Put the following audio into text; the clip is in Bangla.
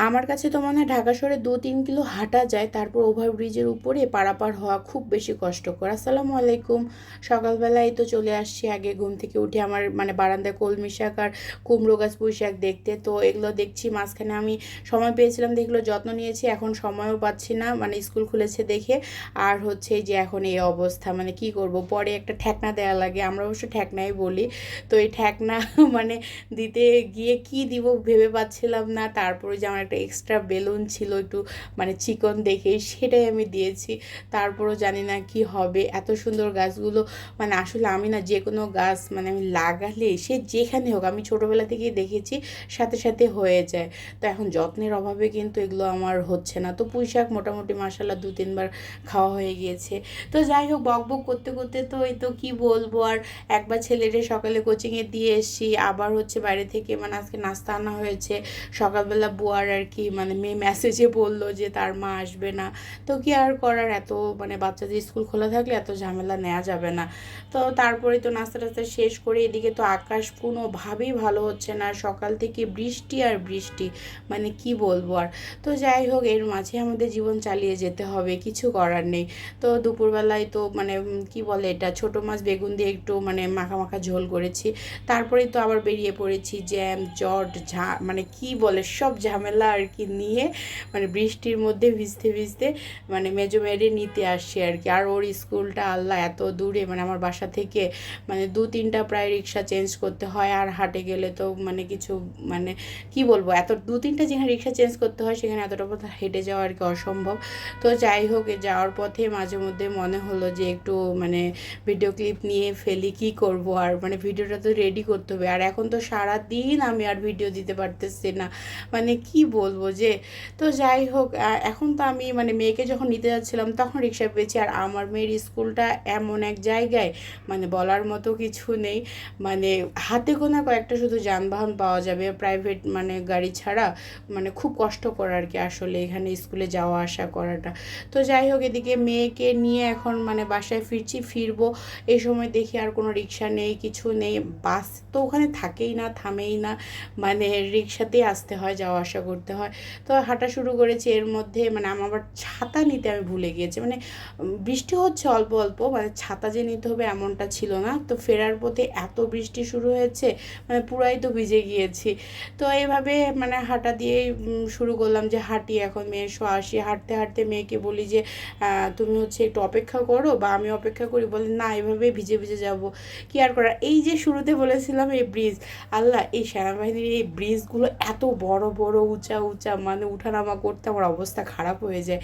আমার কাছে তো মনে হয় ঢাকা শহরে 2-3 কিলো হাঁটা যায়, তারপর ওভারব্রিজের উপরে পারাপার হওয়া খুব বেশি কষ্টকর। আসসালামু আলাইকুম। সকালবেলায় তো চলে আসছি আগে ঘুম থেকে উঠে আমার মানে বারান্দায় কলমি শাক আর কুমড়ো গাছ পুঁই শাক দেখতে, তো এগুলো দেখছি। মাঝখানে আমি সময় পেয়েছিলাম দেখলো যত্ন নিয়েছি, এখন সময়ও পাচ্ছি না, মানে স্কুল খুলেছে দেখে। আর হচ্ছে যে এখন এই অবস্থা, মানে কি করব, পরে একটা ঠেকনা দেওয়া লাগে, আমরা অবশ্য ঠেকনাই বলি। তো এই ঠেকনা মানে দিতে গিয়ে কি দিব ভেবে পাচ্ছিলাম না। তারপরে যে আমার একটা এক্সট্রা বেলুন ছিল একটু মানে চিকন দেখে, সেটাই আমি দিয়েছি। তারপরও জানি না কি হবে। এত সুন্দর গাছগুলো, মানে আসলে আমি না যে কোনো গাছ মানে আমি লাগালে সে যেখানে হোক, আমি ছোটোবেলা থেকেই দেখেছি সাথে সাথে হয়ে যায়। তো এখন যত্নের অভাবে কিন্তু এগুলো আমার হচ্ছে না। তো পুঁই শাক মোটামুটি মাসাল্লাহ 2-3 বার খাওয়া হয়ে গিয়েছে। তো যাই হোক, বক বক করতে করতে তো এই তো কি বলবো আর। একবার ছেলেরে সকালে কোচিংয়ে দিয়ে এসেছি, আবার হচ্ছে বাইরে থেকে মানে আজকে নাস্তা আনা হয়েছে। সকালবেলা বুয়ার আর কি মানে মেয়ে মেসেজে বললো যে তার মা আসবে না। তো কি আর করার, এত মানে বাচ্চাদের স্কুল খোলা থাকলে এত ঝামেলা নেওয়া যাবে না। তো তারপরে তো নাস্তা টাস্তা শেষ করে এদিকে তো আকাশ কোনোভাবেই ভালো হচ্ছে না, সকাল থেকে বৃষ্টি আর বৃষ্টি, মানে কি বলবো আর। তো যাই হোক, এর মাঝে আমাদের জীবন চালিয়ে যেতে হবে, কিছু করার নেই। তো দুপুরবেলায় তো মানে কি বলে এটা, ছোটো মাছ বেগুন দিয়ে একটু মানে মাখা মাখা ঝোল করেছি। তারপরেই তো আবার বেরিয়ে পড়েছি জ্যাম জট মানে কি বলে সব ঝামেলা আর কি নিয়ে, মানে বৃষ্টির মধ্যে ভিজতে ভিজতে মানে মেজো মেয়েরে নিতে আসছি আর কি। আর ওর স্কুলটা আল্লাহ এত দূরে, মানে আমার বাসা থেকে মানে 2-3টা প্রায় রিক্সা চেঞ্জ করতে হয়, আর হাটে গেলে তো মানে কিছু মানে কি বলবো, এত 2-3টা যেখানে রিক্সা চেঞ্জ করতে হয় সেখানে এতটা পথ হেঁটে যাওয়া আর কি অসম্ভব। তো যাই হোক, যাওয়ার পথে মাঝে মধ্যে মনে হলো যে একটু মানে ভিডিও ক্লিপ নিয়ে ফেলি, কি করব আর, মানে ভিডিওটা তো রেডি করতে হবে। আর এখন তো সারা দিন আমি আর ভিডিও দিতে পারতেছি না, মানে কি বলবো যে। তো যাই হোক, এখন তো আমি মানে মেয়েকে যখন নিতে যাচ্ছিলাম তখন রিক্সা পেয়েছি। আর আমার মেয়ের স্কুলটা এমন এক জায়গায় মানে বলার মতো কিছু নেই, মানে হাতে গোনা কয়েকটা শুধু যানবাহন পাওয়া যাবে প্রাইভেট মানে গাড়ি ছাড়া, মানে খুব কষ্টকর আর কি আসলে এখানে স্কুলে যাওয়া আসা করাটা। তো যাই হোক, এদিকে মেয়েকে নিয়ে এখন মানে বাসায় ফিরবো। এই সময় দেখি আর কোনো রিক্সা নেই, কিছু নেই, বাস তো ওখানে থাকেই না, থামেই না, মানে রিক্সাতেই আসতে হয়, যাওয়া আসা করতে হয়। তো হাঁটা শুরু করেছি, এর মধ্যে মানে আমার আবার ছাতা নিতে আমি ভুলে গিয়েছি, মানে বৃষ্টি হচ্ছে অল্প অল্প, মানে ছাতা যে নিতে হবে এমনটা ছিল না। তো ফেরার পথে এত বৃষ্টি শুরু হয়েছে, মানে পুরাই তো ভিজে গিয়েছি। তো এইভাবে মানে হাঁটা দিয়েই শুরু করলাম যে হাঁটি, এখন মেয়ের শো আসি। হাঁটতে হাঁটতে মেয়েকে বলি যে তুমি হচ্ছে একটু অপেক্ষা করো বা আমি অপেক্ষা করি, বলে না এভাবে ভিজে ভিজে যাব, কি আর করার। এই যে শুরুতে বলেছিলাম এই ব্রিজ, আল্লাহ এই সেনাবাহিনীর এই ব্রিজগুলো এত বড় বড় উঁচা উঁচা, মানে উঠানামা করতে আমার অবস্থা খারাপ হয়ে যায়।